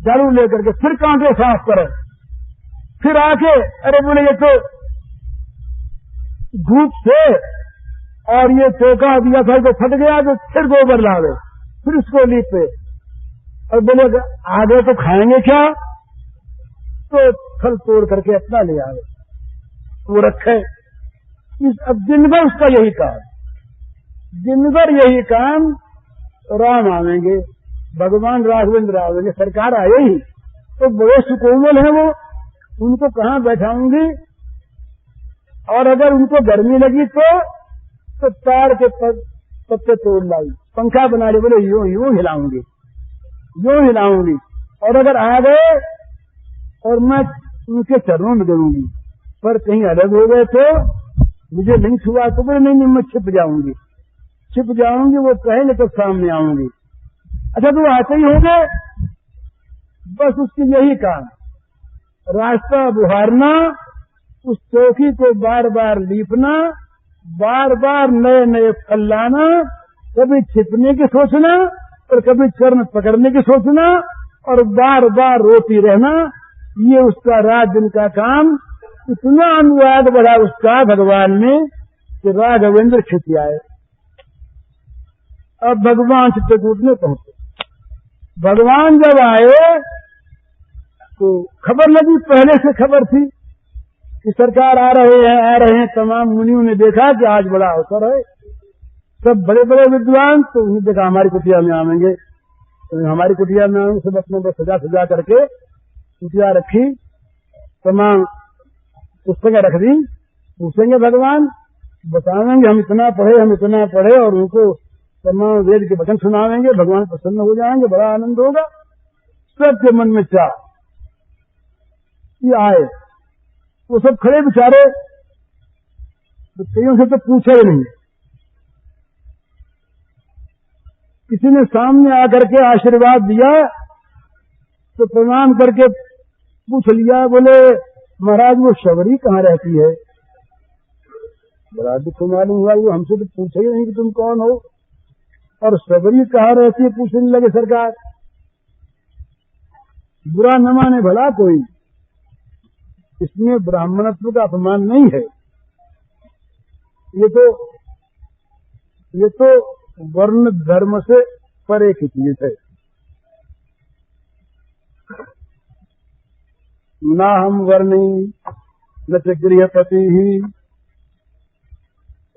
झाड़ू लेकर के फिर कांटे साफ करे, फिर आके अरे बोले ये तो धूप से और ये चौका दिया था जो फट गया, तो फिर गोबर लावे, फिर उसको लीपे। और बोले आगे तो खाएंगे क्या, तो फल तोड़ करके अपना ले आवे, वो रखे। अब दिन भर उसका यही काम, दिन भर यही काम। राम आवेंगे, भगवान राघवेंद्र आवेंगे, सरकार आए ही तो बड़े सुकोमल है वो, उनको कहाँ बैठाऊंगी। और अगर उनको गर्मी लगी तो तार के पत्ते तोड़ लाई, पंखा बना ले, बोले यूं यूं हिलाऊंगी, यूं हिलाऊंगी। और अगर आ गए और मैं उनके चरणों में गिरूंगी, पर कहीं अलग हो गए तो मुझे नहीं छुआ तो बोले नहीं मैं छिप जाऊंगी, छिप जाऊंगी। वो कहेंगे तो सामने आऊंगी। अच्छा तो आते ही होंगे, बस उसकी यही काम, रास्ता बुहारना, उस चौकी को बार बार लीपना, बार बार नए नए फल लाना, कभी छिपने की सोचना और कभी चरण पकड़ने की सोचना, और बार बार रोती रहना। ये उसका रात दिन का काम। इतना अनुराग बढ़ा उसका भगवान में कि राघवेंद्र खिसियाए। अब भगवान चित्रकूट में पहुंचे। भगवान जब आए तो खबर लगी, पहले से खबर थी कि सरकार आ रहे हैं। तमाम मुनियों ने देखा कि आज बड़ा अवसर है, सब बड़े बड़े विद्वान, तो उन्हें देखा हमारी कुटिया में आवेंगे, तो हमारी कुटिया में आएंगे। सब अपने सजा सजा करके कुटिया रखी, तमाम पुस्तकें रख दी। पूछेंगे भगवान, बताएंगे हम इतना पढ़े, और उनको तमाम वेद के वचन सुनावेंगे। भगवान प्रसन्न हो जाएंगे, बड़ा आनंद होगा। सबके मन में चाह आए, वो सब खड़े बेचारे, तो कईयों से तो पूछा ही नहीं। किसी ने सामने आकर के आशीर्वाद दिया तो प्रणाम करके पूछ लिया, बोले महाराज वो शबरी कहाँ रहती है? बड़ा दुख मालूम हुआ, वो हमसे तो पूछा ही नहीं कि तुम कौन हो, और शबरी कहाँ रहती है पूछने लगे सरकार। बुरा न माने भला कोई, इसमें ब्राह्मणत्व का अपमान नहीं है। ये तो वर्ण धर्म से परे की चीज है। ना हम वर्णी न च गृहपति ही,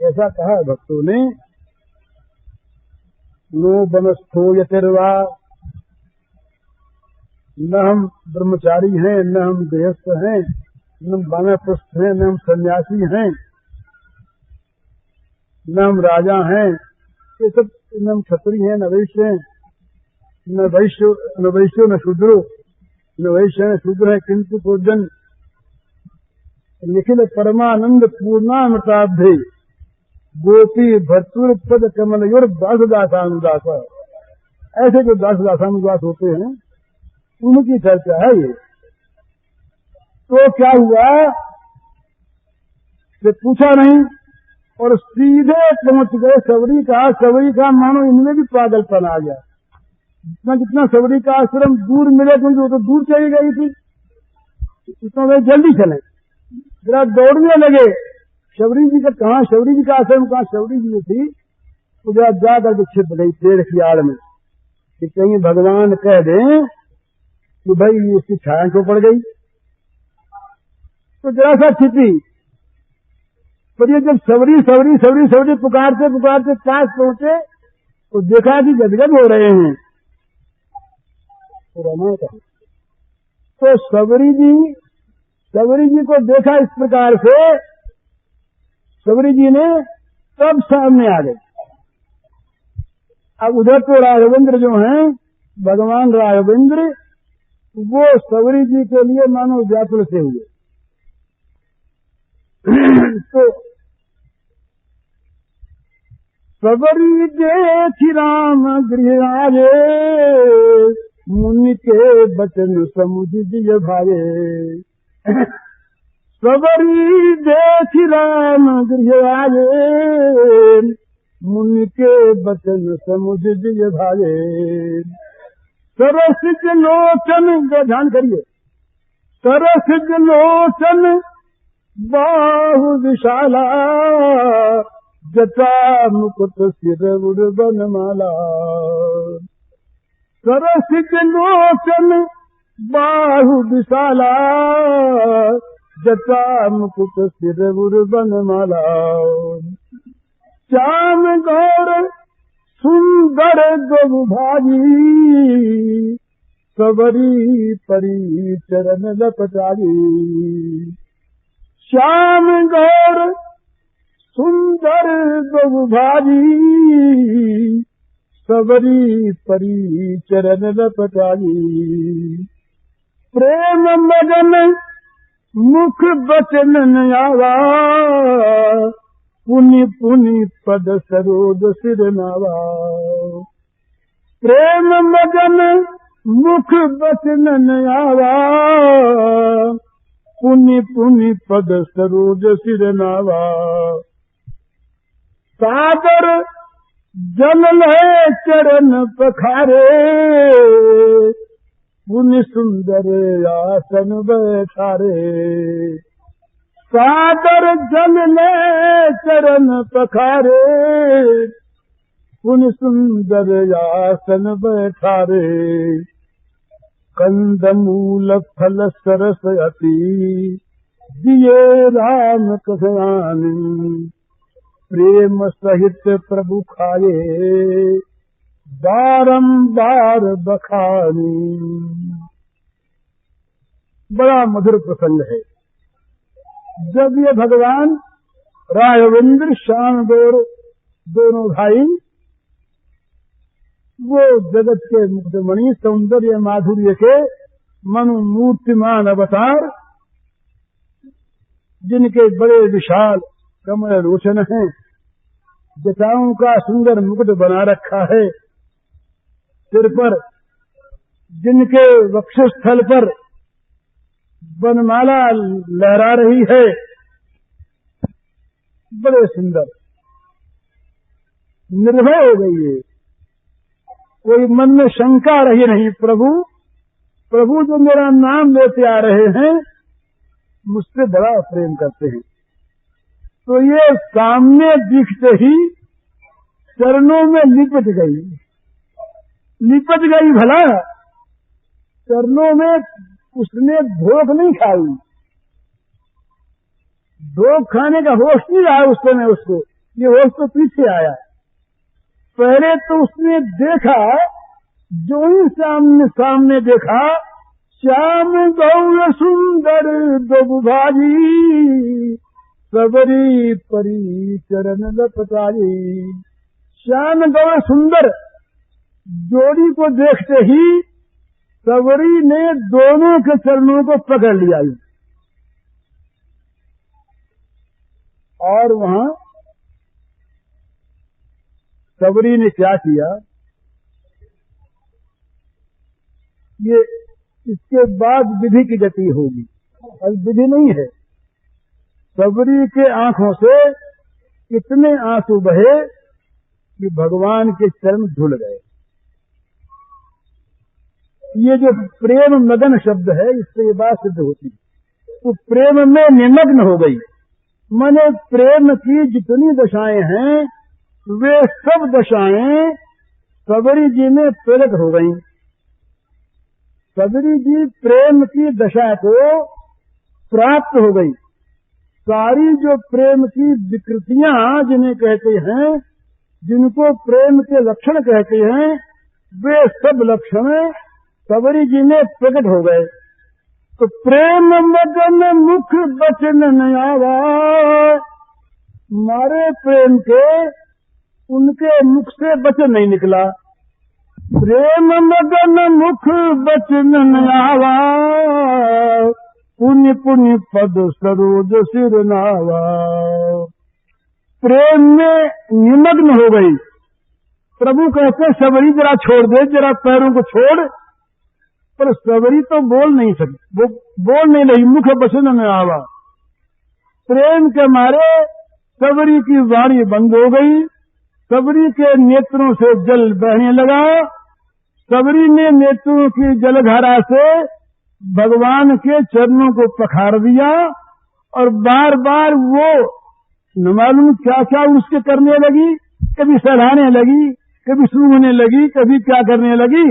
ऐसा कहा भक्तों ने। नो वनस्थो यतिर्वा, न हम ब्रह्मचारी हैं, न हम गृहस्थ हैं, न हम वानप्रस्थ हैं, न हम सन्यासी हैं, न हम राजा हैं, ये सब, न हम क्षत्रिय हैं, न वैश्य हैं, न वैश्यो न शूद्रो, न वैश्य न शूद्र है, किंतु पूजन निखिल परमानंद पूर्णामृताब्धे गोपी भर्तुर पद कमलयुर दासदासानुदास। ऐसे जो दासदासानुदास होते हैं उनकी चर्चा है ये। तो क्या हुआ कि पूछा नहीं और सीधे पहुंच गए सबरी का मानो इनमें भी पागलपन आ गया। जितना सबरी का आश्रम दूर मिले, क्योंकि वो तो दूर चली गई थी, इतना वे जल्दी चले, जरा दौड़ने लगे। शबरी जी का कहाँ, शबरी जी का आश्रम कहाँ, शबरी जी थी तो जरा जाकर के छिप गई पेड़ की आड़ में, कि कहीं भगवान कह दें कि भाई उसकी छाया क्यों पड़ गई, तो जरा सा छिपी। पर ये जब सबरी पुकारते पास पहुंचे तो देखा कि गदगद हो रहे हैं। तो सबरी जी को देखा इस प्रकार से, सबरी जी ने तब सामने आ गए। अब उधर तो राघवेंद्र जो हैं, भगवान राघवेंद्र, वो सबरी जी के लिए मानो व्याकुल से हुए। तो सबरी देखी राम गृह आए, मुनि के बचन समुझ दिए भागे। सबरी देखी राम गृह आए, मुनि के बचन समुझ दिए भागे। सरसिज लोचन, ध्यान करिए, सरसिज लोचन बाहु विशाला, जटा मुकुट सिर उड़ बनमाला। सरसिज लोचन बाहु विशाला, जटा मुकुट सिर उड़ बनमाला। श्याम गौर सुंदर दुभागी, सबरी परी चरण लपटारी। श्याम गौर सुंदर दुभागी, सबरी परी चरण लपटारी। प्रेम मगन मुख बचन नयावा, पुनि पुनि पद सरोज सिर नावा। प्रेम मगन मुख बचन नयावा, पुनि पुनि पद सरोज सिर नावा। सादर जल है चरण पखारे, पुनि सुंदर आसन बैठारे। सादर जल ले चरण पखारे, पुनि सुंदर आसन बैठारे। कंदमूल फल सरस अति, दिए राम कथयानी। प्रेम सहित प्रभु खाए, बारंबार बखानी। बड़ा मधुर प्रसंग है। जब ये भगवान राघवेंद्र श्याम गौर दोनों भाई वो जगत के मुक्तमणि सौंदर्य माधुर्य के मनु मूर्तिमान अवतार, जिनके बड़े विशाल कमल लोचन हैं, जटाओं का सुंदर मुकुट बना रखा है सिर पर, जिनके वक्षस्थल पर वनमाला लहरा रही है, बड़े सुंदर, निर्भय हो गई है। कोई मन में शंका रही नहीं, प्रभु जो मेरा नाम लेते आ रहे हैं, मुझसे बड़ा प्रेम करते हैं। तो ये सामने दिखते ही चरणों में लिपट गई भला, चरणों में उसने धोख नहीं खाई, धोख खाने का होश नहीं रहा उस समय उसको, ये होश तो पीछे आया। पहले तो उसने देखा, जो ही सामने देखा, श्याम गौर सुंदर दुभागी, सबरी परी चरण लपटारी। श्याम गौर सुंदर जोड़ी को देखते ही सबरी ने दोनों के चरणों को पकड़ लिया। और वहां सबरी ने क्या किया, ये इसके बाद विधि की गति होगी, अब विधि नहीं है। सबरी के आंखों से इतने आंसू बहे कि भगवान के चरण धुल गए। ये जो प्रेम मगन शब्द है, इससे ये बात सिद्ध होती है। तो प्रेम में निमग्न हो गई, माने प्रेम की जितनी दशाएं हैं, वे सब दशाएं सबरी जी में प्रकट हो गईं। सबरी जी प्रेम की दशा को प्राप्त हो गई। सारी जो प्रेम की विकृतियां जिन्हें कहते हैं, जिनको प्रेम के लक्षण कहते हैं, वे सब लक्षण सबरी जी में प्रकट हो गए। तो प्रेम मगन मुख बचन नयावा, मारे प्रेम के उनके मुख से वचन नहीं निकला। प्रेम मगन मुख बचन नयावा, पुण्य पुण्य पद सरोज सिर नावा। प्रेम में निमग्न हो गई। प्रभु कहते सबरी जरा छोड़ दे, जरा पैरों को छोड़, पर सबरी तो बोल नहीं सकती, वो बोल नहीं रही, मुख बचन न आवा। प्रेम के मारे सबरी की वाणी बंद हो गई, सबरी के नेत्रों से जल बहने लगा, सबरी ने नेत्रों की जलधारा से भगवान के चरणों को पखार दिया और बार बार वो न मालूम क्या क्या उसके करने लगी, कभी सराहने लगी, कभी सूंघने लगी, कभी क्या करने लगी।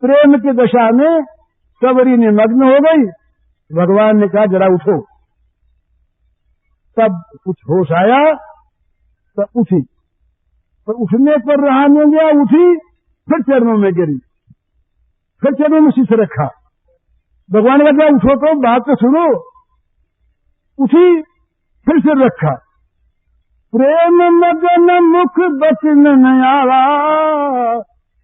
प्रेम की दशा में सबरी ने मग्न हो गई। भगवान ने कहा जरा उठो। तब कुछ होश आया, तब उठी, पर उठने पर रहा नहीं गया, उठी फिर चरणों में गिरी, फिर चरणों में शीश रखा। भगवान का क्या उठो तो बात तो सुनो। उठी फिर सिर रखा। प्रेम मगन मुख बचन न आवा,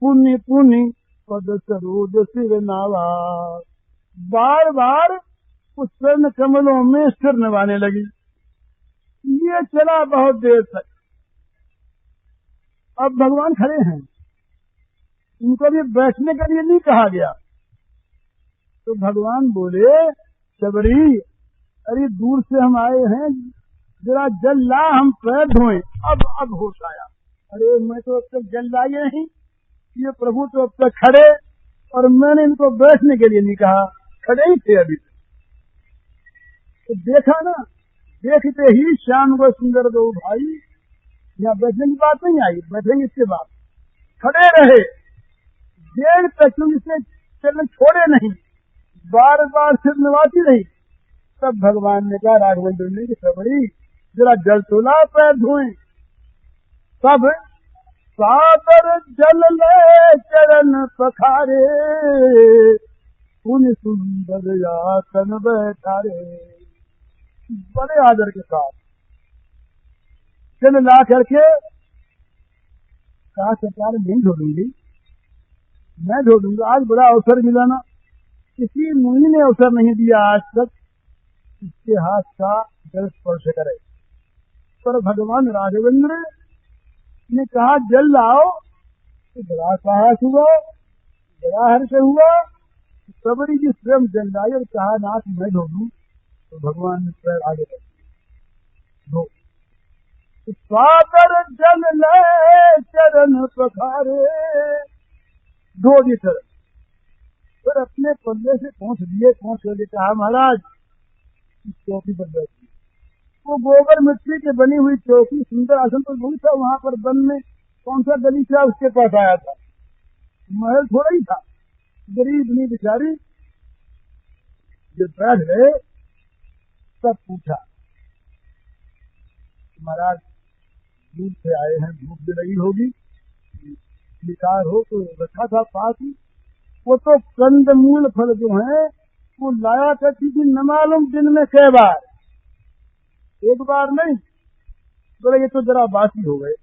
पुनि पुनि पद सरोज सिर नावा। बार बार उस चरण कमलों में सिर नवाने लगी। ये चला बहुत देर तक। अब भगवान खड़े हैं, उनको भी बैठने के लिए नहीं कहा गया। तो भगवान बोले सबरी, अरे दूर से हम आए हैं, जरा जल ला, हम पैर धोएं। अब होश आया, अरे मैं तो अब तक जल लाए नहीं, ये प्रभु तो अब तक खड़े, और मैंने इनको बैठने के लिए नहीं कहा, खड़े ही थे अभी। तो देखा ना, देखते ही श्याम को सुंदर दो भाई, यहाँ बैठने की बात नहीं आई, बैठेंगे इसके बाद। खड़े रहे देर तक, इसे चलने छोड़े नहीं, बार बार सिर नवाती रही। तब भगवान ने कहा राघवेंद्र ने कि सबरी जरा जल तोला, पैर धोएं। तब सादर जल ले चरण पखारे, पुन सुंदर आसन बैठारे। बड़े आदर के साथ जल ला करके कहा सरकार नहीं धो दूंगी, मैं धो दूंगा, आज बड़ा अवसर मिला ना, किसी मुनि ने अवसर नहीं दिया आज तक इसके हाथ का जल स्पर्श करे। पर भगवान राघवेंद्र ने कहा जल लाओ, तो बड़ा साहस हुआ, बड़ा हर्ष हुआ। सबरी जी स्वयं जल लाई और कहा नाथ मैं धो दूं। तो भगवान ने पैर आगे कर धो। सादर जल ले चरण पखारे, धो दी चरण। फिर अपने पल्ले से पहुंच दिए, पहुंच कर कहा महाराज इस चौकी पर बैठिए। वो गोबर मिट्टी की बनी हुई चौकी, सुंदर आसन पर वही था। वहां पर वन में कौन सा गली था, उसके पास आया था, महल थोड़ा ही था। गरीब नहीं बेचारी, जब बैठ गए तब पूछा महाराज दूर से आए हैं, भूख भी लगी होगी, विकार हो तो रखा था पास ही। वो तो कंदमूल फल जो है वो लाया करती थी, न मालूम दिन में कई बार, एक बार नहीं। बोले ये तो जरा बासी हो गए,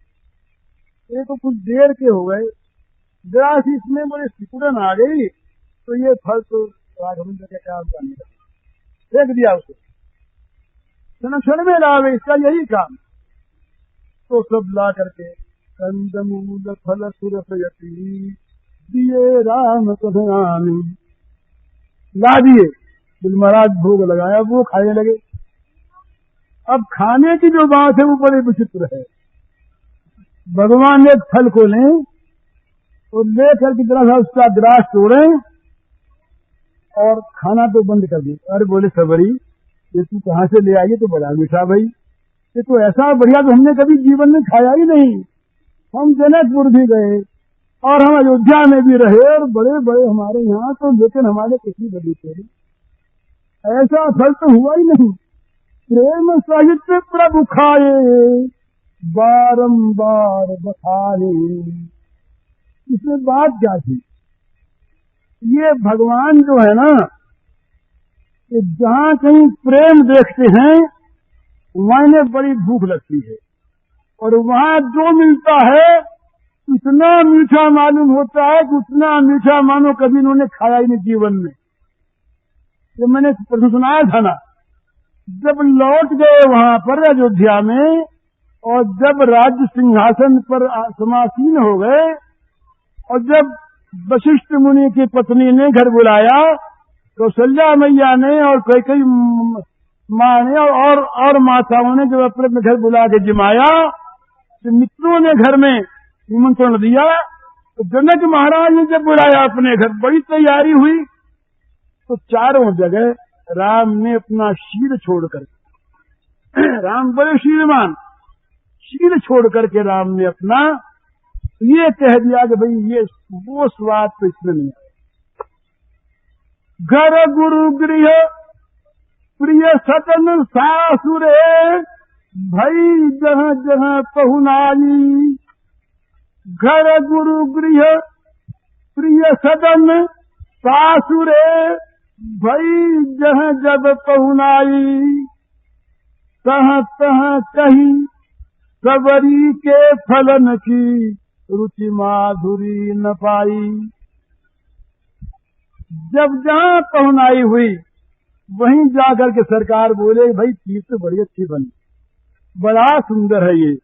ये तो कुछ देर के हो गए, जरा सी इसमें बोले सिकुड़न आ गई, तो ये फल तो राघवेंद्र के काम का नहीं रहा, फेंक दिया उसे। क्षण में लावे, इसका यही काम। तो सब ला करके कंदमूल फल सुरसयती दिए राम कथनामी, ला दिए। बिल महाराज भोग लगाया, वो खाने लगे। अब खाने की जो बात है वो बड़ी विचित्र है। भगवान ने एक फल को लें और लेकर के जरा सा उसका ग्रास तोड़े और खाना तो बंद कर दी। अरे बोले सबरी ये तू कहाँ से ले आई, तो बड़ा मीठा भाई, ये तो ऐसा बढ़िया तो हमने कभी जीवन में खाया ही नहीं। हम जनकपुर भी गए और हम अयोध्या में भी रहे और बड़े बड़े हमारे यहाँ तो, लेकिन हमारे किसी बगीचे ऐसा फल तो हुआ ही नहीं। प्रेम सहित प्रभु खाए बारंबार बखाए। इसमें बात क्या थी? ये भगवान जो है ना, कि जहाँ कहीं प्रेम देखते हैं वहाँ बड़ी भूख लगती है, और वहाँ जो मिलता है इतना मीठा मालूम होता है कि उतना मीठा मानो कभी इन्होंने खाया ही नहीं जीवन में। ये मैंने प्रश्न सुनाया था ना, जब लौट गए वहां पर अयोध्या में, और जब राज्य सिंहासन पर समासीन हो गए, और जब वशिष्ठ मुनि की पत्नी ने घर बुलाया, कौशल्या मैया ने और कई माँ ने और माताओं ने जब अपने घर बुला के जिमाया, तो मित्रों ने घर में निमंत्रण दिया, तो जनक महाराज ने जब बुलाया अपने घर, बड़ी तैयारी हुई, तो चारों जगह राम ने अपना शील छोड़कर, राम बड़े शीलवान, शील छोड़ करके राम ने अपना ये कह दिया कि भाई ये वो स्वाद तो इसमें नहीं है। घर गुरु गृह प्रिय सतन सासुरे, भई जहाँ जहाँ पहुनाई। घर गुरु गृह प्रिय सदन सासुरे, भई जहाँ जब पहुनाई। तहाँ तहाँ कही सबरी के फलन की, रुचि माधुरी न पाई। जब जहाँ पहुनाई हुई वहीं जाकर के सरकार बोले, भाई चीज तो बड़ी अच्छी बनी, बड़ा सुंदर है ये,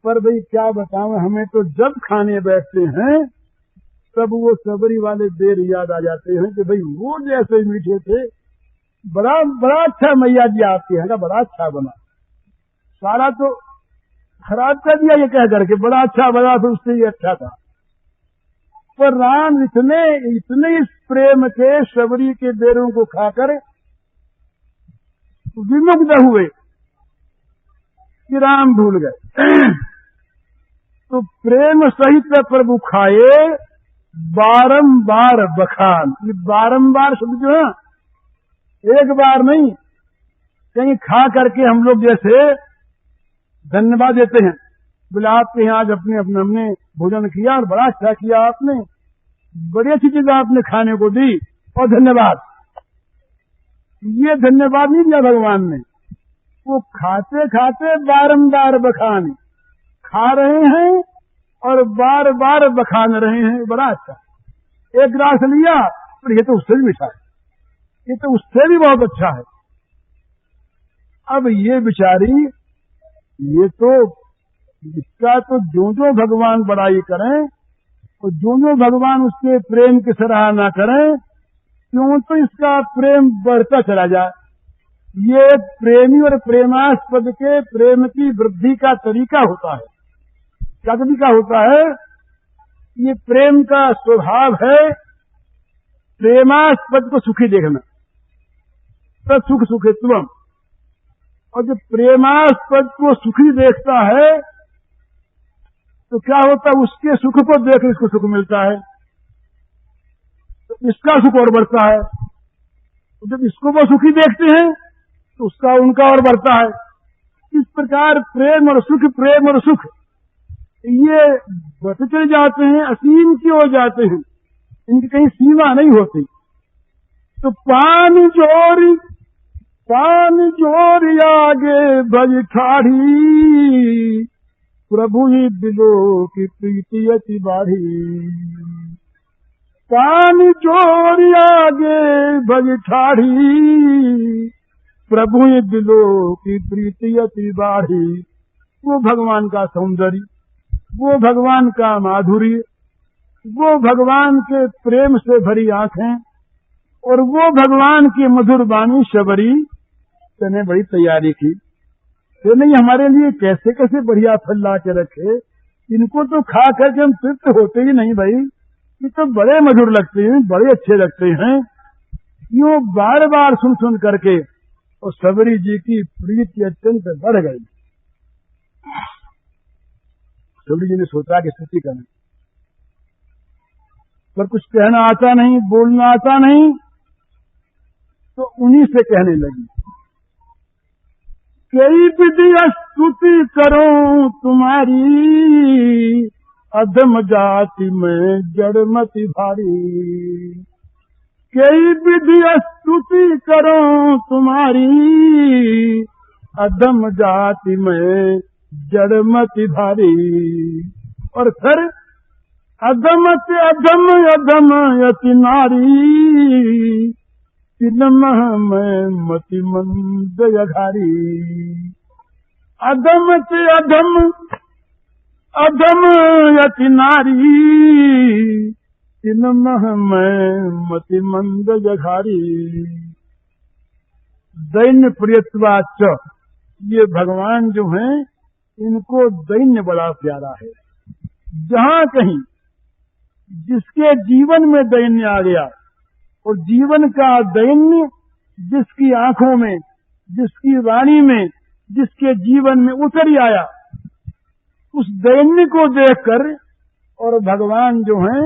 पर भाई क्या बताऊं, हमें तो जब खाने बैठते हैं तब वो सबरी वाले देर याद आ जाते हैं कि भाई वो जैसे मीठे थे, बड़ा बड़ा अच्छा मैया जी आपके यहाँ का बड़ा अच्छा बना, सारा तो खराब कर दिया ये कह करके, बड़ा अच्छा बना तो उससे ये अच्छा था। पर राम इतने इतने इस प्रेम के सबरी के बेरों को खाकर विमुग्ध हुए कि राम भूल गए। तो प्रेम सहित प्रभु खाए बारंबार बखान। ये बारंबार शब्द जो है एक बार नहीं, कहीं खा करके हम लोग जैसे धन्यवाद देते हैं, बोले आपके यहाँ आज अपने अपने हमने भोजन किया और बड़ा अच्छा किया, आपने बड़ी अच्छी चीज आपने खाने को दी और धन्यवाद। ये धन्यवाद नहीं दिया भगवान ने, वो खाते खाते बारंबार बखान, खा रहे हैं और बार बार बखान रहे हैं, बड़ा अच्छा। एक गिलास लिया पर ये तो उससे भी मीठा है, ये तो उससे भी बहुत अच्छा है। अब ये बिचारी, ये तो इसका तो जो भगवान बड़ाई करें और जो भगवान उसके प्रेम की सराहना करें, क्यों तो इसका प्रेम बढ़ता चला जाए। ये प्रेमी और प्रेमास्पद के प्रेम की वृद्धि का तरीका होता है। क्या तरीका होता है? ये प्रेम का स्वभाव है प्रेमास्पद को सुखी देखना, तब सुख सुखित्वम। और जब प्रेमास्पद को सुखी देखता है तो क्या होता है, उसके सुख को देख इसको सुख मिलता है, तो इसका सुख और बढ़ता है। तो जब इसको वो सुखी देखते हैं तो उसका उनका और बढ़ता है। इस प्रकार प्रेम और सुख ये बढ़ते चले जाते हैं, असीम की ओर जाते हैं, इनकी कहीं सीमा नहीं होती। तो पानी जोरी आगे भज ठाढ़ी, प्रभु ही दिलो की प्रीति अति बाढ़ी। पानी जोरी आगे भज ठाढ़ी, प्रभु ही दिलो की प्रीति अति बाढ़ी। वो भगवान का सौंदर्य, वो भगवान का माधुर्य, वो भगवान के प्रेम से भरी आंखें और वो भगवान की मधुर वाणी शबरी ने बड़ी तैयारी की। तो नहीं हमारे लिए कैसे कैसे बढ़िया फल ला के रखे, इनको तो खा करके हम तृप्त होते ही नहीं भाई, ये तो बड़े मधुर लगते हैं, बड़े अच्छे लगते हैं। यूं बार बार सुन करके और सबरी जी की प्रीति अत्यंत बढ़ गई। सबरी जी ने सोचा कि स्तुति करना, पर कुछ कहना आता नहीं, बोलना आता नहीं, तो उन्हीं से कहने लगी, कई विधि स्तुति करो तुम्हारी, अधम जाति में जड़मति भारी। कई विधि स्तुति करो तुम्हारी, अधम जाति में जड़मति भारी। और फिर अधम से अधम अधम यति नारी, तिनमह में मति मंद यघारी। अधम से अधम अधम यति नारी, तिनमह में मति मंद यघारी। दैन्य प्रियत्वाच, ये भगवान जो हैं इनको दैन्य बड़ा प्यारा है। जहां कहीं जिसके जीवन में दैन्य आ गया, और जीवन का दैन्य जिसकी आंखों में, जिसकी वाणी में, जिसके जीवन में उतर ही आया, उस दैन्य को देखकर और भगवान जो हैं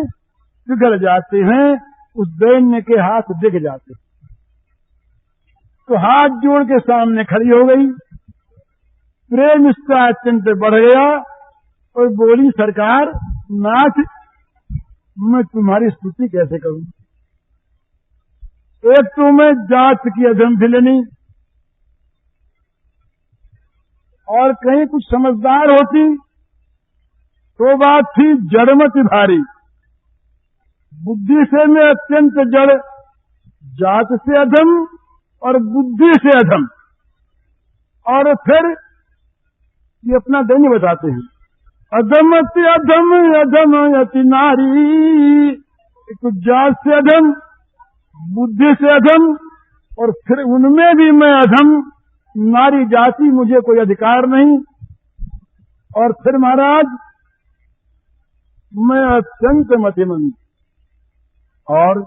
पिघल जाते हैं, उस दैन्य के हाथ दिख जाते हैं। तो हाथ जोड़ के सामने खड़ी हो गई, प्रेम इसका अत्यंत बढ़ गया और बोली, सरकार नाथ, मैं तुम्हारी स्तुति कैसे करूं? एक तो मैं जात की अधमभिलनी, और कहीं कुछ समझदार होती तो बात थी जड़मति भारी। बुद्धि से मैं अत्यंत जड़, जात से अधम और बुद्धि से अधम। और फिर ये अपना दैन्य बताते हैं, अधमति अधम अधम यति नारी, एक जात से अधम, बुद्धि से अधम, और फिर उनमें भी मैं अधम, नारी जाति, मुझे कोई अधिकार नहीं। और फिर महाराज मैं अत्यंत मतिमंद, और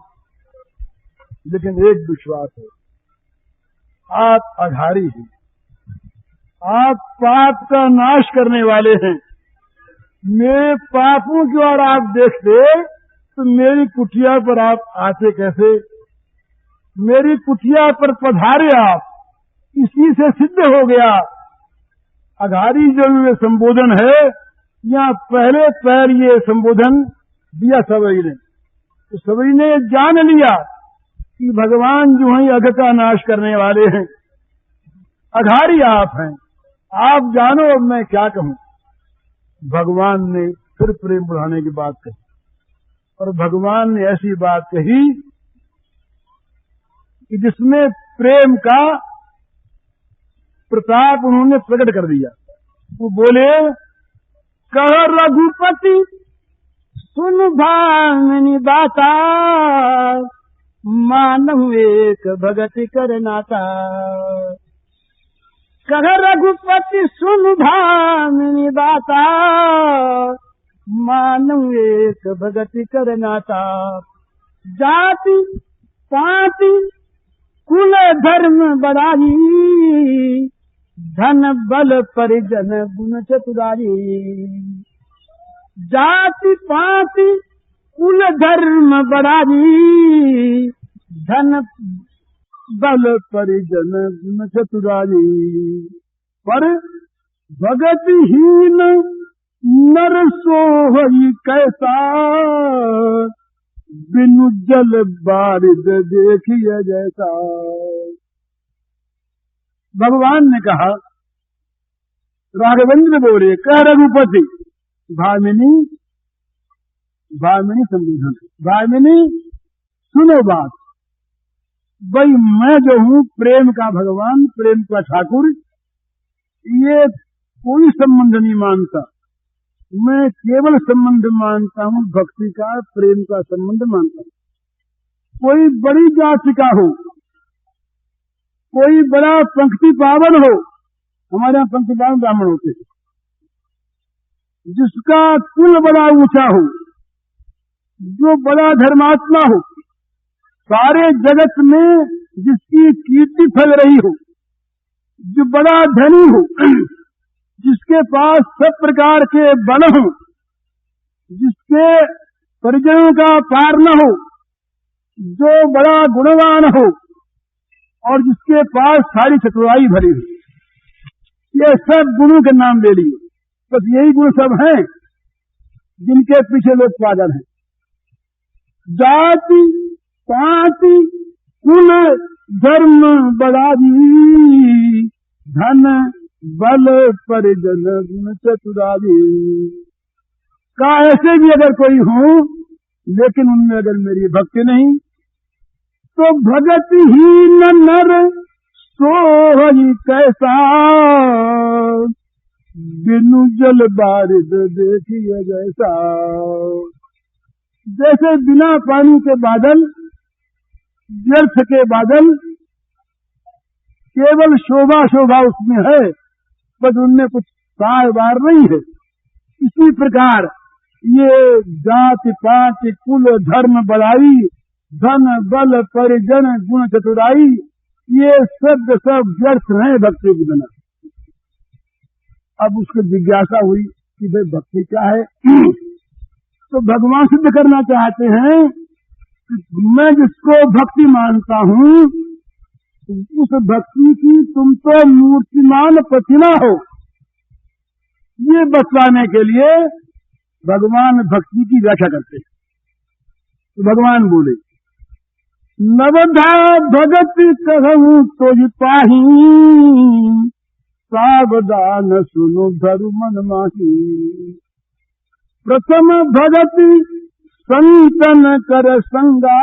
लेकिन एक विश्वास है, आप आधारी हैं, आप पाप का नाश करने वाले हैं। मेरे पापों की ओर आप देखते तो मेरी कुटिया पर आप आते कैसे? मेरी कुटिया पर पधारे आप, इसी से सिद्ध हो गया। आधारी जो ये संबोधन है, यहाँ पहले पैर ये संबोधन दिया सबरी ने, तो सबरी ने जान लिया कि भगवान जो है अघ का नाश करने वाले हैं, आधारी आप हैं, आप जानो अब मैं क्या कहूं। भगवान ने फिर प्रेम बढ़ाने की बात कही, और भगवान ने ऐसी बात कही कि जिसमें प्रेम का प्रताप उन्होंने प्रकट कर दिया। वो बोले, कह रघुपति सुन भामिनी बाता, मानव एक भगति कर नाता। कह रघुपति सुन भामिनी बाता, मानव एक भगति कर नाता। जाति पाति कुल धर्म बड़ाई, धन बल परिजन गुण चतुराई। जाति पाति कुल धर्म बड़ाई, धन बल परिजन गुण चतुराई। पर भगतिहीन नर सोहई कैसा, बिनु जल बारिद देखिए जैसा। भगवान ने कहा, राघवेंद्र बोले, कह रघुपति, भामिनी, भामिनी संबोधन, भामिनी सुनो बात। भाई मैं जो हूँ प्रेम का भगवान, प्रेम का ठाकुर, ये कोई संबंध नहीं मानता, मैं केवल संबंध मानता हूँ भक्ति का, प्रेम का संबंध मानता हूँ। कोई बड़ी जाति का हो, कोई बड़ा पंक्ति पावन हो, हमारे यहाँ पंक्ति पावन ब्राह्मण होते हैं, जिसका कुल बड़ा ऊंचा हो, जो बड़ा धर्मात्मा हो, सारे जगत में जिसकी कीर्ति फैल रही हो, जो बड़ा धनी हो, जिसके पास सब प्रकार के बल हो, जिसके परिजनों का पार न हो, जो बड़ा गुणवान हो, और जिसके पास सारी चतुराई भरी हो, ये सब गुणों के नाम ले लिए। बस यही गुण सब हैं जिनके पीछे लोग पागल हैं। जाति पाति कुल धर्म बड़ाई, धन बल परिजन गुण चतुराई। का ऐसे भी अगर कोई हो, लेकिन उनमें अगर मेरी भक्ति नहीं, तो भगतिहीन नर सोहई कैसा, बिनु जल बारिद देखिए जैसा। जैसे बिना पानी के बादल, व्यर्थ के बादल, केवल शोभा शोभा उसमें है, बस उनमें कुछ सार वार नहीं है। इसी प्रकार ये जाति पाति कुल धर्म बड़ाई, धन बल परिजन गुण चतुराई, ये सब व्यर्थ हैं भक्ति के बिना। अब उसको जिज्ञासा हुई कि भाई भक्ति क्या है। तो भगवान सिद्ध करना चाहते हैं कि मैं जिसको भक्ति मानता हूँ उस भक्ति की तुम तो मूर्तिमान प्रतिमा हो। ये बतलाने के लिए भगवान भक्ति की व्याख्या करते हैं। तो भगवान बोले, नवधा भगत कहूँ तुझ पाही, सावधान सुनो धरु मन माही। प्रथम भगति संतन कर संगा,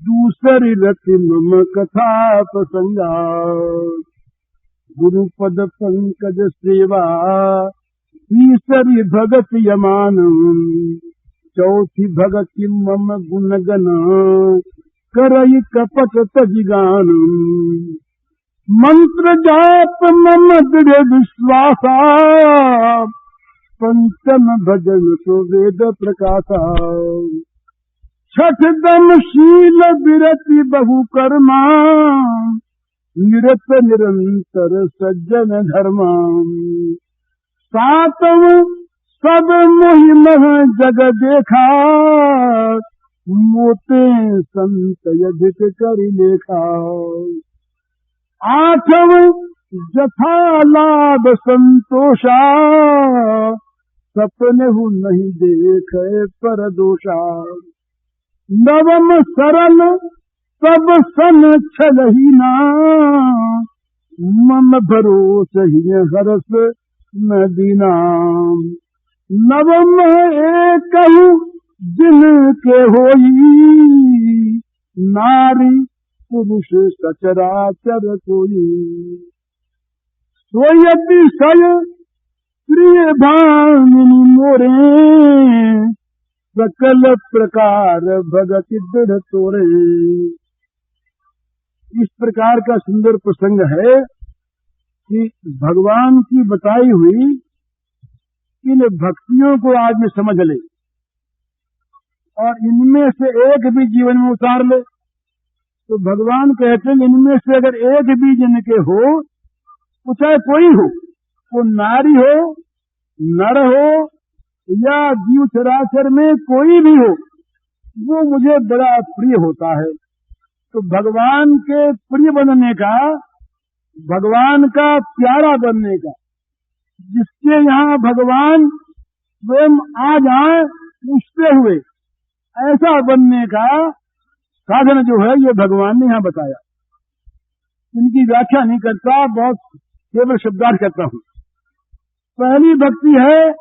दूसरी रति मम कथा प्रसंगा। गुरुपद पंकज सेवा, तीसरी भगत यमान। चौथी भगति मम गुणगन, करई कपट तजिगान। मंत्र जाप मम दृढ़ विश्वासा, पंचम भजन तो वेद प्रकाशा। छठ दम शील विरति बहु कर्मा, निरत निरंतर सज्जन धर्मा। सातव सब मोहिम जग देखा, मोते संत यधिक करि लेखा। आठव जथा लाभ संतोषा, सपने हूँ नहीं देखे पर दोषा। नवम सरल सब सन छलहीना, मम भरोस ही हरस न दीना। नवम एक जिनके होई, नारी पुरुष सचराचर कोई। सोयति सय प्रिय भामिनी मोरे, सकल प्रकार भगति दृढ़ तोरे। इस प्रकार का सुंदर प्रसंग है कि भगवान की बताई हुई इन भक्तियों को आदमी समझ ले और इनमें से एक भी जीवन में उतार ले। तो भगवान कहते हैं इनमें से अगर एक भी जिनके हो, तो चाहे कोई हो, वो नारी हो, नर हो या जीव चराचर में कोई भी हो, वो मुझे बड़ा प्रिय होता है। तो भगवान के प्रिय बनने का, भगवान का प्यारा बनने का, जिसके यहाँ भगवान स्वयं आ जाए पूछते हुए, ऐसा बनने का साधन जो है ये भगवान ने यहाँ बताया। इनकी व्याख्या नहीं करता, बहुत केवल शब्दार्थ करता हूँ। पहली भक्ति है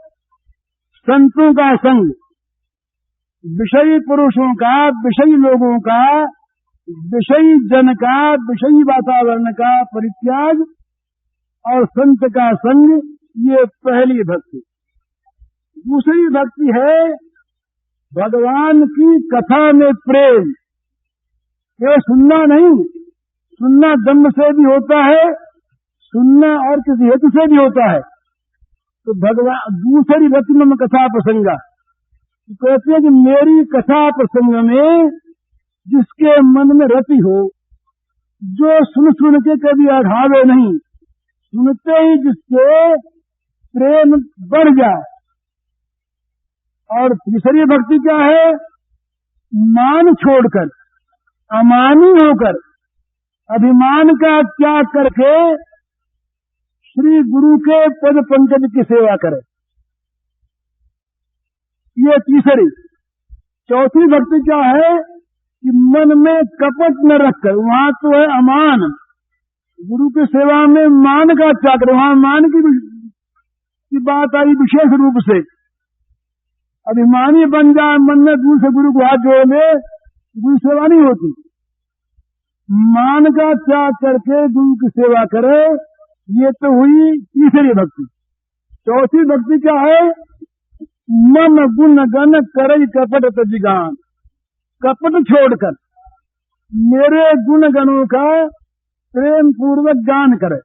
संतों का संग, विषयी पुरुषों का, विषयी लोगों का, विषयी जन का, विषयी वातावरण का परित्याग और संत का संग, ये पहली भक्ति। दूसरी भक्ति है भगवान की कथा में प्रेम। ये सुनना नहीं, सुनना दम्भ से भी होता है, सुनना और किसी हेतु से भी होता है। तो भगवान दूसरी रति में कथा प्रसंगा कहते हैं कि मेरी कथा प्रसंग में जिसके मन में रति हो, जो सुन के कभी अघावे नहीं, सुनते ही जिसके प्रेम बढ़ जाए। और तीसरी भक्ति क्या है? मान छोड़कर, अमानी होकर, अभिमान का त्याग करके श्री गुरु के पद पंकज की सेवा करे। ये तीसरी। चौथी भक्ति क्या है कि मन में कपट न रखकर, वहां तो है अमान, गुरु की सेवा में मान का त्याग करे। वहां मान की बात आई विशेष रूप से। अभिमानी बन जाए, मन में दूर से गुरु को हाथ जोड़ ले, गुरु सेवा नहीं होती। मान का त्याग करके गुरु की सेवा करे, ये तो हुई तीसरी भक्ति। चौथी भक्ति क्या है? मन गुण गण करई कपट तजिगान, कपट छोड़कर मेरे गुण गणों का प्रेम पूर्वक गान करे,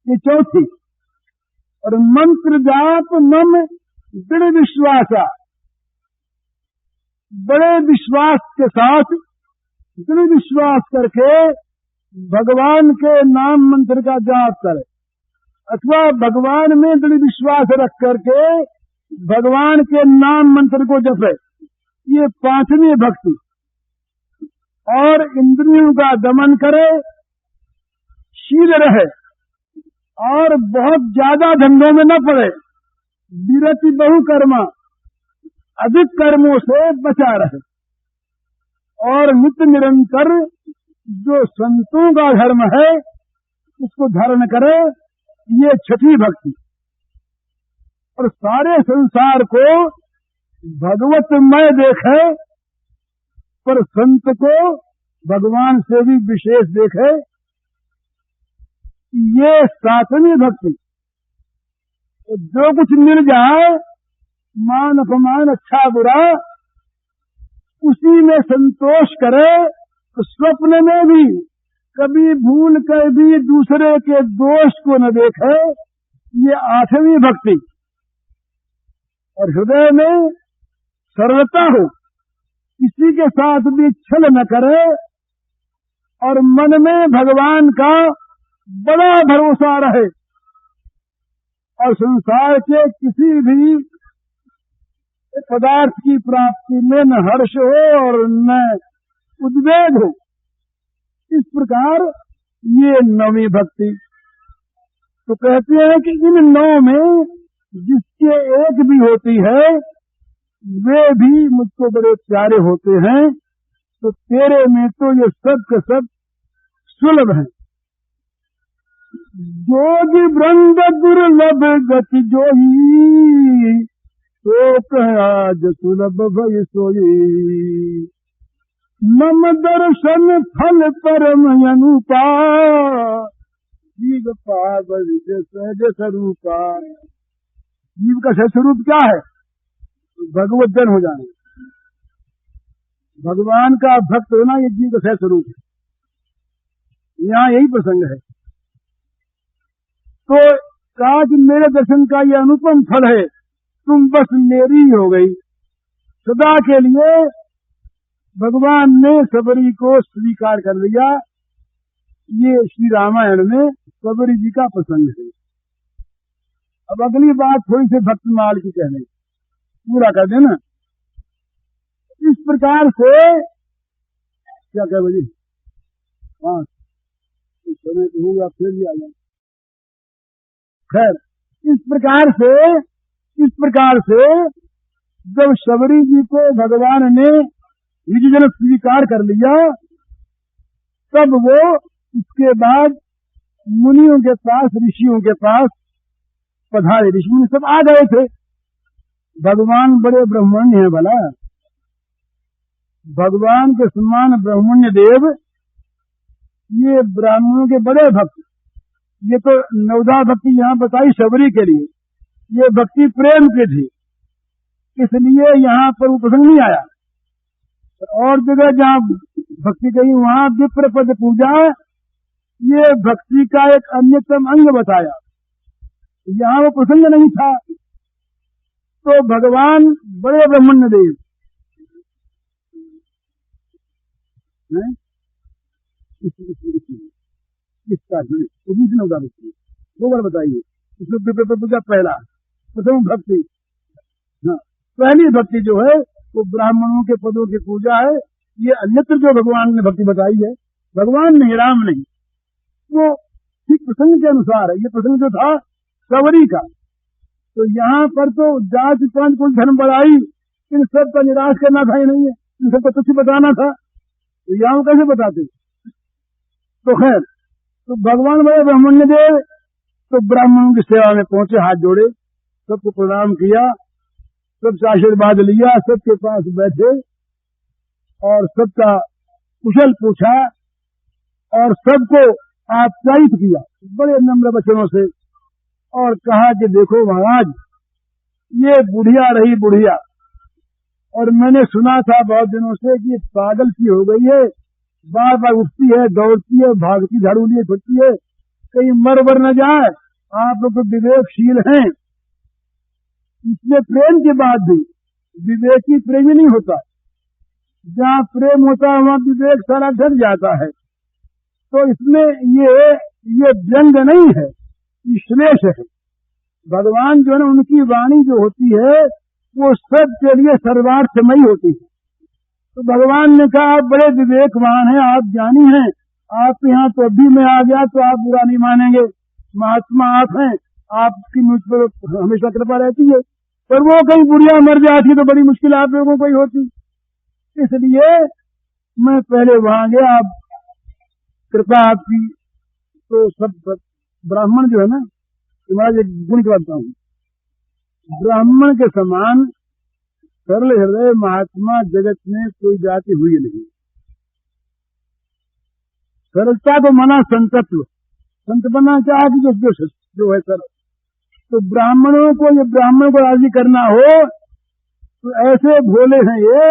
ये चौथी। और मंत्र जाप मम दृढ़ विश्वासा, बड़े विश्वास के साथ दृढ़ विश्वास करके भगवान के नाम मंत्र का जाप करे, अथवा भगवान में दृढ़ विश्वास रख करके भगवान के नाम मंत्र को जपे। ये पांचवी भक्ति। और इंद्रियों का दमन करे, शील रहे और बहुत ज्यादा धंधों में न पड़े, विरति बहु कर्मा, अधिक कर्मों से बचा रहे और नित्य निरंतर जो संतों का धर्म है उसको धारण करे। ये छठी भक्ति। और सारे संसार को भगवतमय देखे पर संत को भगवान से भी विशेष देखे, ये सातवीं भक्ति। जो कुछ मिल जाए, मान अपमान अच्छा बुरा, उसी में संतोष करे। तो स्वप्न में भी कभी भूल कर भी दूसरे के दोष को न देखे, ये आठवीं भक्ति। और हृदय में सरलता हो, किसी के साथ भी छल न करे और मन में भगवान का बड़ा भरोसा रहे और संसार के किसी भी पदार्थ की प्राप्ति में न हर्ष हो और न उद्वेग हो। इस प्रकार ये नौवीं भक्ति। तो कहते हैं कि इन नौ में जिसके एक भी होती है वे भी मुझको बड़े प्यारे होते हैं। तो तेरे में तो ये सब के सब सुलभ है। जोगी वृंद दुर्लभ गति जोई, तो आज सुलभ भय सोई। मम दर्शन फल परम अनुपा, जीव पावन सहज स्वरूपा। जीव का सहज स्वरूप क्या है? भगवत जन हो जाना, भगवान का भक्त होना, ये जीव का सहज स्वरूप है। यहाँ यही प्रसंग है। तो काज मेरे दर्शन का ये अनुपम फल है, तुम बस मेरी ही हो गई। सदा के लिए भगवान ने सबरी को स्वीकार कर लिया। ये श्री रामायण में सबरी जी का प्रसंग है। अब अगली बात थोड़ी सी भक्तिमाल की कहने, पूरा कर देना। इस प्रकार से क्या कह बजे, हाँ समय तो होगा, फिर भी आ जाए। खैर, इस प्रकार से जब सबरी जी को भगवान ने निजजन स्वीकार कर लिया, तब वो इसके बाद मुनियों के पास, ऋषियों के पास पधारे। ऋषि सब आ गए थे। भगवान बड़े ब्रह्मण्य है भला, भगवान के समान ब्रह्मण्य देव, ये ब्राह्मणों के बड़े भक्त। ये तो नवदा भक्ति यहाँ बताई सबरी के लिए, ये भक्ति प्रेम की थी, इसलिए यहाँ पर वो प्रसंग नहीं आया। और जगह जहाँ भक्ति कही वहाँ विप्र पद पूजा, ये भक्ति का एक अन्यतम अंग बताया। यहाँ वो प्रसंग नहीं था। तो भगवान बड़े ब्रह्मण्य देव इसका दो बार बताइए। इसमें विप्र पद पूजा पहला, प्रथम भक्ति। हाँ, पहली भक्ति जो है वो ब्राह्मणों के पदों की पूजा है। ये अन्यत्र जो भगवान ने भक्ति बताई है, भगवान नहीं, राम नहीं, वो ठीक प्रसंग के अनुसार है। ये प्रसंग जो था सबरी का, तो यहाँ पर तो जाति पांच कुल धर्म बढ़ाई, इन सब का निराश करना था ही नहीं है, इन सबका तुच्छ बताना था। तो यहाँ वो कैसे बताते? तो खैर, तो भगवान बड़े ब्राह्मण्य देव, तो ब्राह्मणों की सेवा में पहुंचे, हाथ जोड़े, सबको प्रणाम किया, सबसे आशीर्वाद लिया, सबके पास बैठे और सबका कुशल पूछा और सबको आप्यायित किया बड़े नम्र वचनों से। और कहा कि देखो महाराज, ये बुढ़िया रही बुढ़िया, और मैंने सुना था बहुत दिनों से कि पागल सी हो गई है, बार बार उठती है, दौड़ती है, भागती, झाड़ू लिए फिरती है, कहीं मर वर न जाए। आप लोग तो विवेकशील हैं, इसलिए प्रेम के बाद भी विवेकी प्रेमी नहीं होता। जहाँ प्रेम होता है वहाँ विवेक सारा ढक जाता है। तो इसमें ये व्यंग नहीं है, श्लेष है। भगवान जो है ना, उनकी वाणी जो होती है वो सबके लिए सर्वार्थमयी होती है। तो भगवान ने कहा आप बड़े विवेकवान हैं, आप ज्ञानी हैं, आप यहाँ तो अभी मैं आ गया तो आप बुरा नहीं मानेंगे, महात्मा आप हैं, आपकी मुझ पर हमेशा कृपा रहती है। पर वो कहीं बुढ़िया मर जाती तो बड़ी मुश्किल आप लोगों को ही होती, इसलिए मैं पहले वहां गया, आप कृपा आपकी। तो सब ब्राह्मण जो है ना, तुम्हारा एक गुण की बात बताऊं, ब्राह्मण के समान सरल हृदय महात्मा जगत में कोई जाति हुई नहीं। सरलता को मना संतत्व, संत बना क्या है कि जो है सरल। तो ब्राह्मणों को, ये ब्राह्मण को राजी करना हो तो ऐसे भोले हैं ये,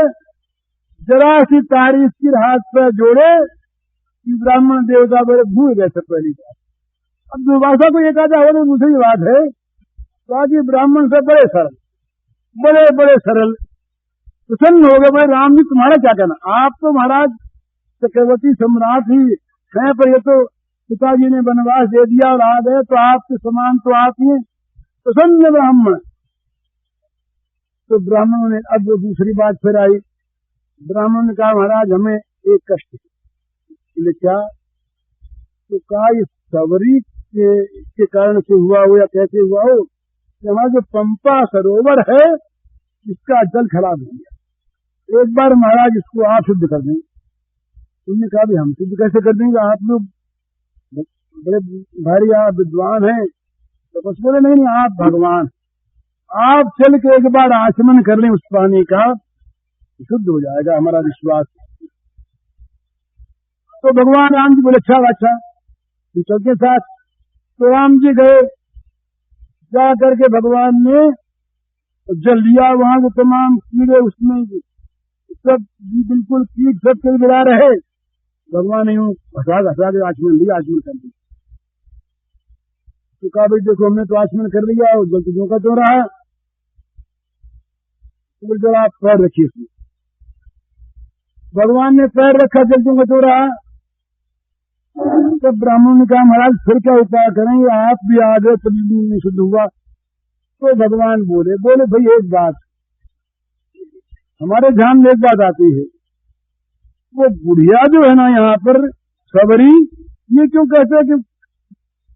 जरा सी तारीफ की हाथ पर जोड़े कि ब्राह्मण देवता बड़े भूल गए सब पहली बात। अब दुर्वासा को ये कहा हो तो दूसरी बात है, तो आज ये ब्राह्मण से बड़े सरल, बड़े बड़े सरल प्रसन्न हो गए। बोले राम जी तुम्हारा क्या कहना, आप तो महाराज चक्रवर्ती सम्राट ही हैं, पर ये तो पिताजी ने वनवास दे दिया और आ गए, तो आपके समान तो आप ही प्रसन्न ब्राह्मण। तो ब्राह्मणों ने, अब वो दूसरी बात फिर आई, ब्राह्मण ने कहा महाराज हमें एक कष्ट है। क्या? तो कहा इस सवरी के कारण से हुआ हो या कैसे हुआ हो, हमारा जो पंपा सरोवर है इसका जल खराब हो गया, एक बार महाराज इसको आप शुद्ध कर दें। उन्होंने कहा भी हम शुद्ध कैसे कर देंगे, आप लोग बड़े भारी आप विद्वान हैं। तो कुछ बोले नहीं आप भगवान, आप चल के एक बार आचमन कर लें उस पानी का, शुद्ध हो जाएगा, हमारा विश्वास। तो भगवान राम जी बोले अच्छा चलते साथ। तो राम जी गए, जा करके भगवान ने जल लिया, वहां के तमाम कीड़े उसमें सब बिल्कुल कीट सब के गिरा रहे। भगवान ने यूं घसा के आचमन लिया, आचमन कर दिया। तो कहा भाई देखो हमने तो आचमन कर लिया और जल तुझों का तो रहा, तो जरा आप पैर रखिए इसमें। भगवान ने पैर रखा, जल तुझों का तो रहा। तब ब्राह्मण ने कहा महाराज फिर क्या उपाय करेंगे, आप भी आ गए तभी भी नहीं शुद्ध हुआ। तो भगवान बोले भाई एक बात हमारे ध्यान में एक बात आती है, वो बुढ़िया जो है ना यहाँ पर सबरी, ये क्यों कहते हैं कि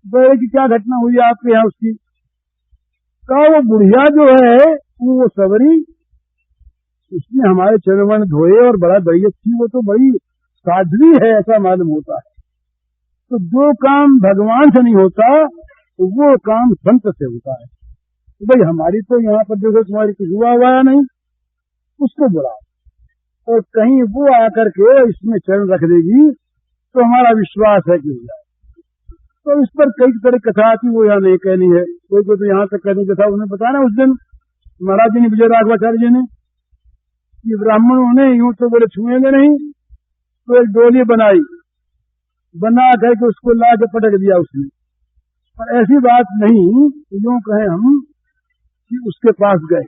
बड़े की क्या घटना हुई आपके यहाँ उसकी? कहा वो बुढ़िया जो है वो सबरी, उसने हमारे चरण धोए और बड़ा बड़ी अच्छी, वो तो बड़ी साध्वी है ऐसा मालूम होता है। तो जो काम भगवान से नहीं होता वो काम संत से होता है। तो भाई हमारी तो यहाँ पर देखो तुम्हारी कुछ हुआ नहीं, उसको बुलाओ और कहीं वो आकर के इसमें चरण रख देगी तो हमारा विश्वास है कि हो जाए। तो इस पर कई तरह कथा आती, वो यहाँ नहीं कहनी है, कोई तो यहाँ तक कहनी कथा उन्हें बताया ना उस दिन महाराज जी ने, विजय राघवाचार्य जी ने, कि ब्राह्मणों ने यूं तो बोले छुएंगे नहीं, तो एक डोली बना करके उसको ला के पटक दिया उसने। पर ऐसी बात नहीं, यूं कहें हम कि उसके पास गए,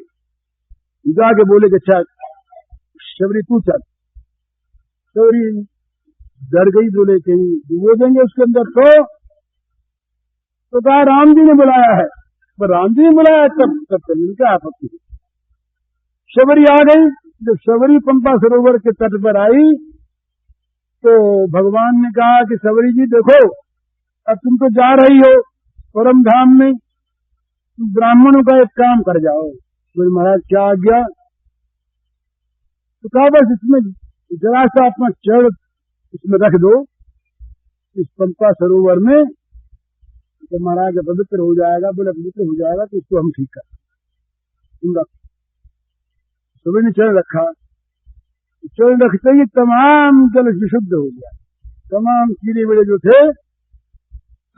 जाके बोले कि अच्छा शबरी तू चल। शबरी डर गई, बोले कहीं डूबो देंगे उसके अंदर। तो कहा राम जी ने बुलाया है, पर राम जी ने बुलाया तब चलने क्या आपत्ति। शबरी आ गई। जब शबरी पंपा सरोवर के तट पर आई तो भगवान ने कहा कि शबरी जी देखो अब तुम तो जा रही हो परम धाम में, तुम ब्राह्मणों का एक काम कर जाओ। बोले महाराज क्या आज्ञा? तो कहा बस इसमें जरा सा अपना चढ़ इसमें रख दो इस पंपा सरोवर में, तो महाराज पवित्र हो जाएगा। बोले पवित्र हो जाएगा तो इसको हम ठीक कर। शबरी ने चढ़ रखा, चढ़ रखते ही तमाम जल विशुद्ध हो गया, तमाम कीड़े वीड़े जो थे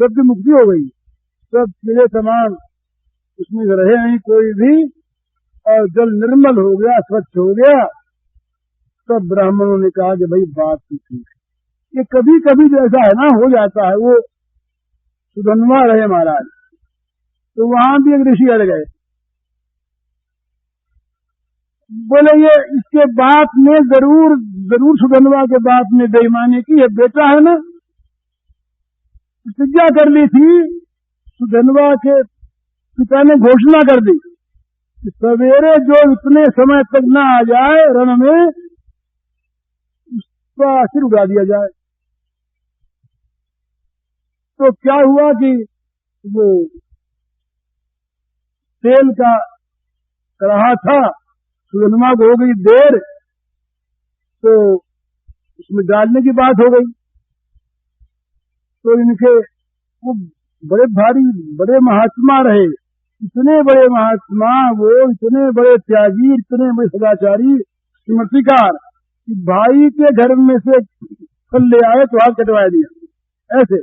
सबकी मुक्ति हो गई, सब कीड़े तमाम उसमें रहे नहीं कोई भी, और जल निर्मल हो गया, स्वच्छ हो गया। तब ब्राह्मणों ने कहा कि भाई बात तो ठीक है, ये कभी कभी जो ऐसा है ना हो जाता है, वो सुधनवा रहे महाराज। तो वहां भी एक ऋषि अड़ गए, बोले ये इसके बाप ने जरूर सुगंधवा के बाप ने बेईमानी की है, बेटा है ना। प्रतिज्ञा कर ली थी, सुगंधवा के पिता ने घोषणा कर दी कि सवेरे जो इतने समय तक न आ जाए रण में, उसका सिर उड़ा दिया जाए। तो क्या हुआ कि वो तेल का कढ़ा था, सुगंधवा को हो गई देर, तो उसमें डालने की बात हो गई। तो इनके वो बड़े भारी बड़े महात्मा रहे, इतने बड़े महात्मा, वो इतने बड़े त्यागी, इतने बड़े सदाचारी, स्मृतिकार, कि भाई के घर में से फल ले आए तो हाथ कटवा दिया ऐसे।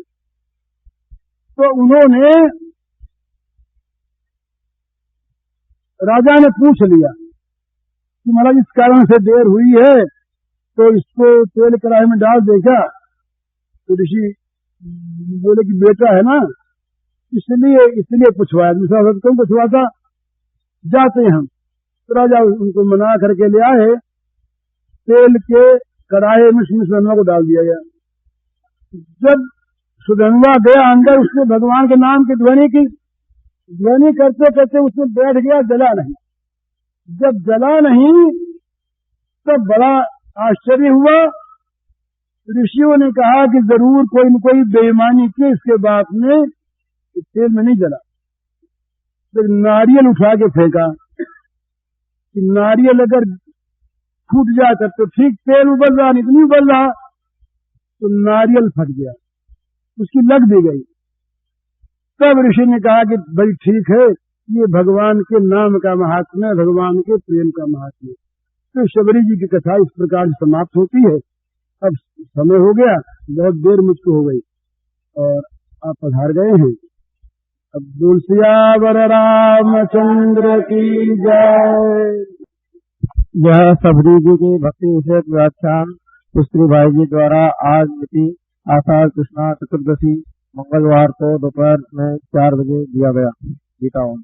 तो उन्होंने राजा ने पूछ लिया कि महाराज इस कारण से देर हुई है, तो इसको तेल कढ़ाई में डाल देगा। तो ऋषि बोले कि बेटा है ना, इसलिए पूछवाया, दूसरा वक्त क्यों पूछवाता, जाते हैं हम। तो राजा उनको मना करके ले आए, तेल के कढ़ाई में सुगंधवा को डाल दिया गया। जब सुगंधवा गया अंदर, उसने भगवान के नाम की ध्वनि की, ध्वनि करते करते उसमें बैठ गया, जला नहीं। जब जला नहीं तब बड़ा आश्चर्य हुआ। ऋषियों ने कहा कि जरूर कोई न कोई बेईमानी की इसके बाप ने, तेल में नहीं जला। तो नारियल उठा के फेंका कि नारियल अगर फूट जाता तो ठीक, तेल उबल रहा, नहीं उबल रहा, तो नारियल फट गया, उसकी लग भी गई। तब ऋषि ने कहा कि भाई ठीक है, ये भगवान के नाम का महात्म्य, भगवान के प्रेम का महात्म्य। तो शबरी जी की कथा इस प्रकार से समाप्त होती है। अब समय हो गया, बहुत देर मुझको हो गई और आप पधार गए हैं। अब बोल सियावर रामचंद्र की जय। यह सबरी जी के भक्ति विषयक व्याख्यान पुत्री भाई जी द्वारा आज मिति आषाढ़ कृष्णा चतुर्दशी मंगलवार को दोपहर में 4 बजे दिया गया। गीता ओम।